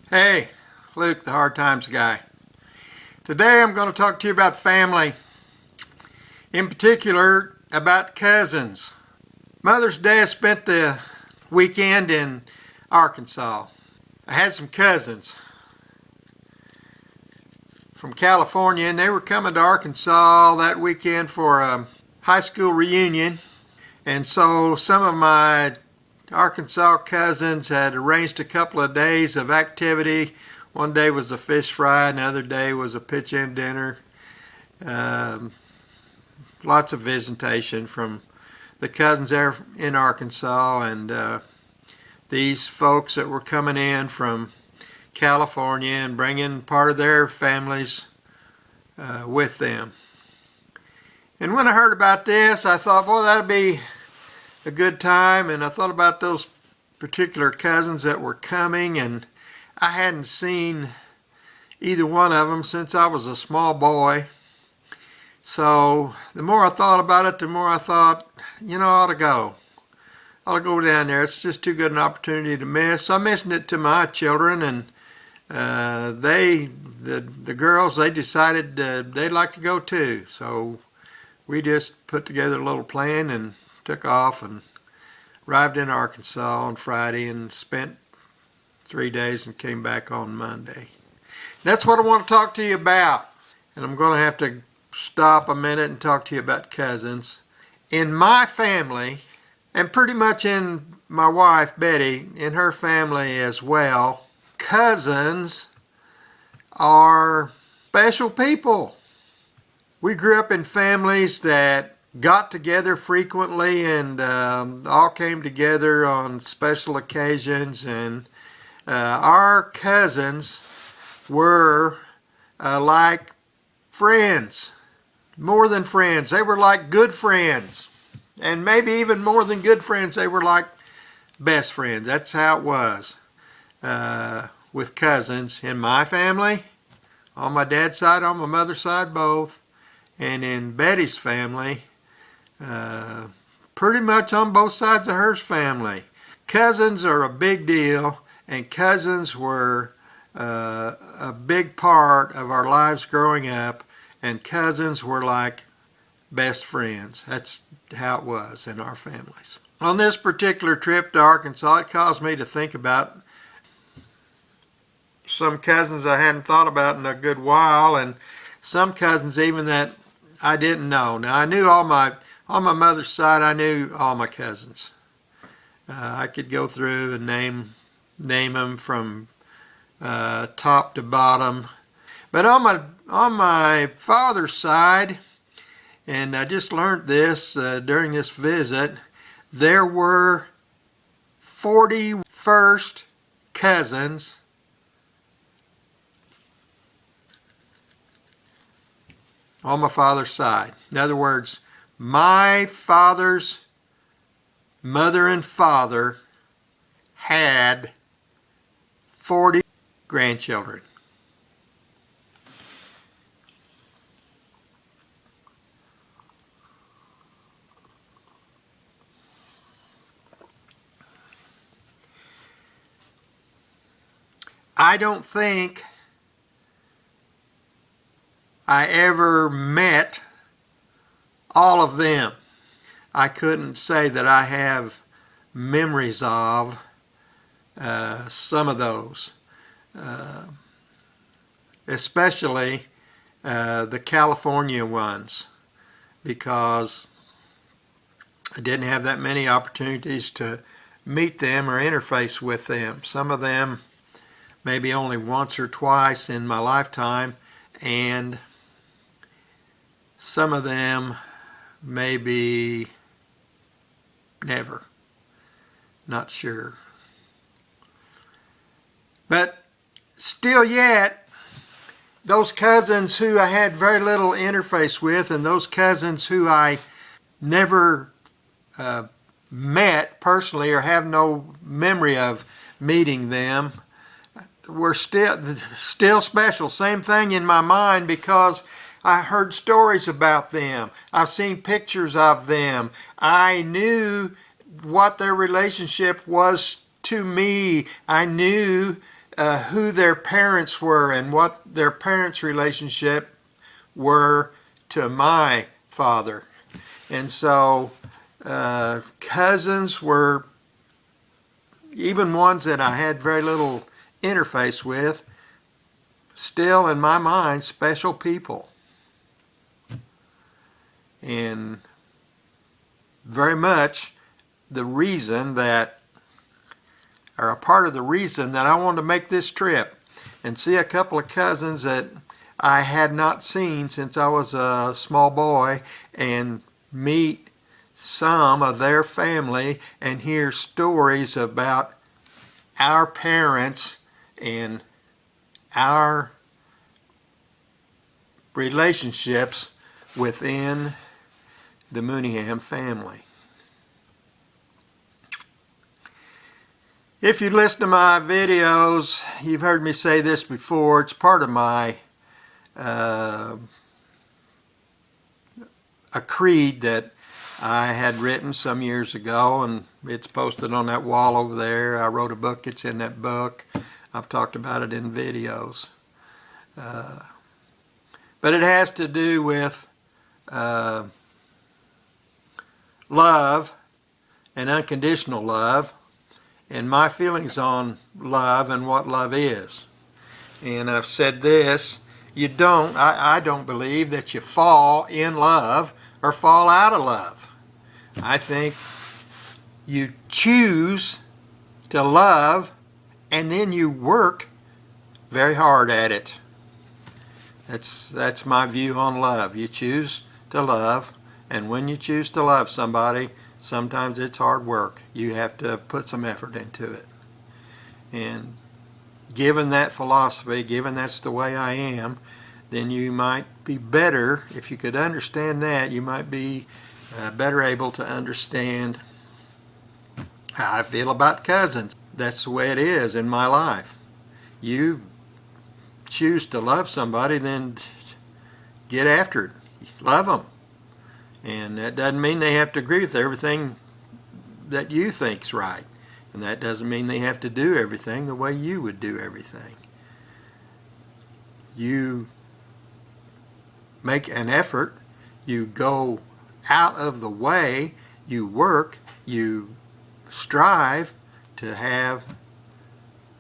Hey, Luke, the Hard Times guy. Today I'm going to talk to you about family, in particular about cousins. Mother's Day I spent the weekend in Arkansas. I had some cousins from California and they were coming to Arkansas that weekend for a high school reunion. And so some of my Arkansas cousins had arranged a couple of days of activity. One day was a fish fry, another day was a pitch-in dinner. Um, Lots of visitation from the cousins there in Arkansas and these folks that were coming in from California and bringing part of their families with them. And when I heard about this, I thought, boy, that'd be a good time. And I thought about those particular cousins that were coming, and I hadn't seen either one of them since I was a small boy. So the more I thought about it, the more I thought, I ought to go. I ought to go down there. It's just too good an opportunity to miss. So I mentioned it to my children, and the girls, they decided they'd like to go too. So we just put together a little plan and took off and arrived in Arkansas on Friday and spent 3 days and came back on Monday. That's what I want to talk to you about. And I'm going to have to stop a minute and talk to you about cousins. In my family, and pretty much in my wife Betty, in her family as well, cousins are special people. We grew up in families that got together frequently and all came together on special occasions, and our cousins were like friends, more than friends. They were like good friends, and maybe even more than good friends, they were like best friends. That's how it was with cousins in my family, on my dad's side, on my mother's side, both, and in Betty's family, pretty much on both sides of her family. Cousins are a big deal, and cousins were a big part of our lives growing up, and cousins were like best friends. That's how it was in our families. On this particular trip to Arkansas, it caused me to think about some cousins I hadn't thought about in a good while, and some cousins even that I didn't know. Now I knew on my mother's side, I knew all my cousins. I could go through and name them from top to bottom. But on my father's side, and I just learned this during this visit, there were 41st cousins on my father's side. In other words, my father's mother and father had 40 grandchildren. I don't think I ever met all of them. I couldn't say that I have memories of some of those, especially the California ones, because I didn't have that many opportunities to meet them or interface with them. Some of them maybe only once or twice in my lifetime, and some of them maybe never. Not sure. But still yet, those cousins who I had very little interface with, and those cousins who I never met personally or have no memory of meeting them, were still special. Same thing in my mind, because I heard stories about them. I've seen pictures of them. I knew what their relationship was to me. I knew who their parents were and what their parents' relationship were to my father. And so cousins were, even ones that I had very little interface with, still in my mind special people. And very much the reason that, or a part of the reason that I wanted to make this trip and see a couple of cousins that I had not seen since I was a small boy, and meet some of their family and hear stories about our parents and our relationships within the Mooneyham family. If you listen to my videos, you've heard me say this before. It's part of my a creed that I had written some years ago, and it's posted on that wall over there. I wrote a book, it's in that book. I've talked about it in videos. But it has to do with love and unconditional love, and my feelings on love and what love is. And I've said this, I don't believe that you fall in love or fall out of love. I think you choose to love and then you work very hard at it. That's my view on love. You choose to love, and when you choose to love somebody, sometimes it's hard work. You have to put some effort into it. And given that philosophy, given that's the way I am, then you might be better, if you could understand that, you might be better able to understand how I feel about cousins. That's the way it is in my life. You choose to love somebody, then get after it. Love them. And that doesn't mean they have to agree with everything that you think's right. And that doesn't mean they have to do everything the way you would do everything. You make an effort, you go out of the way, you work, you strive to have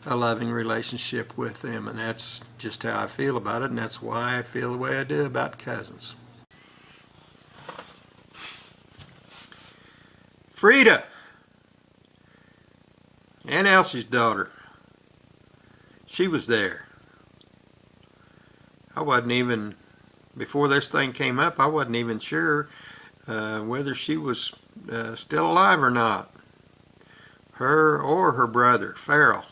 a loving relationship with them, and that's just how I feel about it, and that's why I feel the way I do about cousins. Frida, Aunt Elsie's daughter, she was there. I wasn't even, before this thing came up, I wasn't even sure whether she was still alive or not. Her or her brother, Farrell.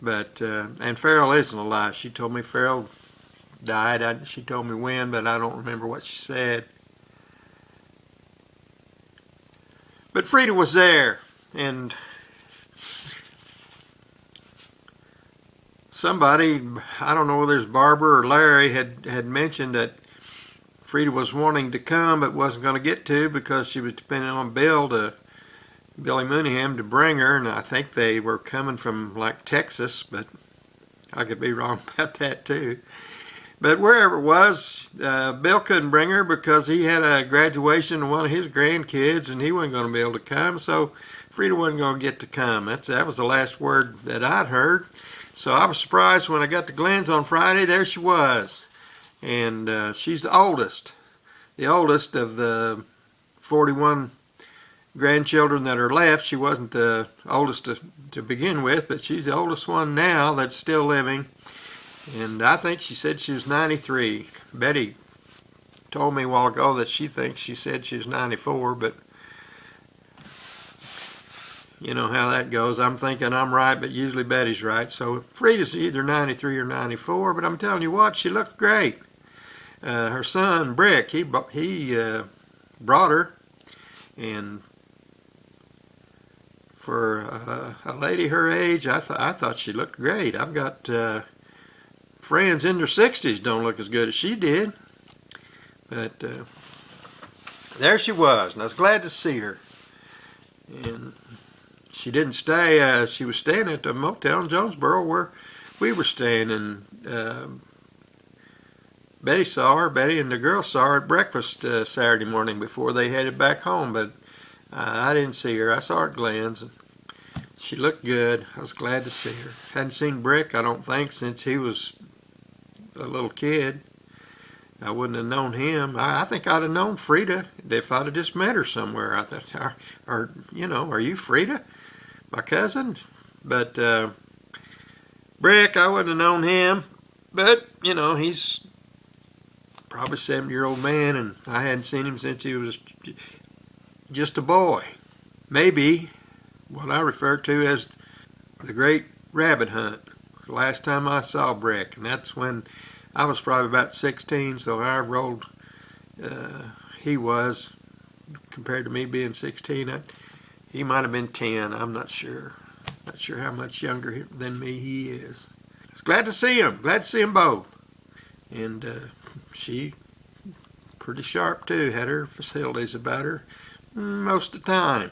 But, and Farrell isn't alive. She told me Farrell died. She told me when, but I don't remember what she said. But Frida was there, and somebody, I don't know whether it's Barbara or Larry, had mentioned that Frida was wanting to come but wasn't going to get to because she was depending on Billy Mooneyham to bring her, and I think they were coming from like Texas, but I could be wrong about that too. But wherever it was, Bill couldn't bring her because he had a graduation of one of his grandkids and he wasn't going to be able to come, so Frida wasn't going to get to come. That was the last word that I'd heard. So I was surprised when I got to Glenn's on Friday. There she was. And she's the oldest of the 41 grandchildren that are left. She wasn't the oldest to begin with, but she's the oldest one now that's still living. And I think she said she was 93. Betty told me a while ago that she said she was 94, but you know how that goes. I'm thinking I'm right, but usually Betty's right. So Frida's either 93 or 94, but I'm telling you what, she looked great. Her son, Brick, he brought her, and for a lady her age, I thought she looked great. I've got friends in their 60s don't look as good as she did. But there she was, and I was glad to see her. And she didn't stay. She was staying at the motel in Jonesboro where we were staying, and Betty and the girls saw her at breakfast Saturday morning before they headed back home, but I didn't see her. I saw her at Glenn's. And she looked good. I was glad to see her. Hadn't seen Brick, I don't think, since he was a little kid. I wouldn't have known him. I think I'd have known Frida if I'd have just met her somewhere. I thought, are you Frida, my cousin? But Brick, I wouldn't have known him. But, he's probably a 70-year-old man, and I hadn't seen him since he was just a boy. Maybe what I refer to as the Great Rabbit Hunt. The last time I saw Brick, and that's when I was probably about 16, so however old he was compared to me being 16, he might have been 10. I'm not sure. Not sure how much younger than me he is. I was glad to see him. Glad to see them both. And she pretty sharp too. Had her facilities about her most of the time.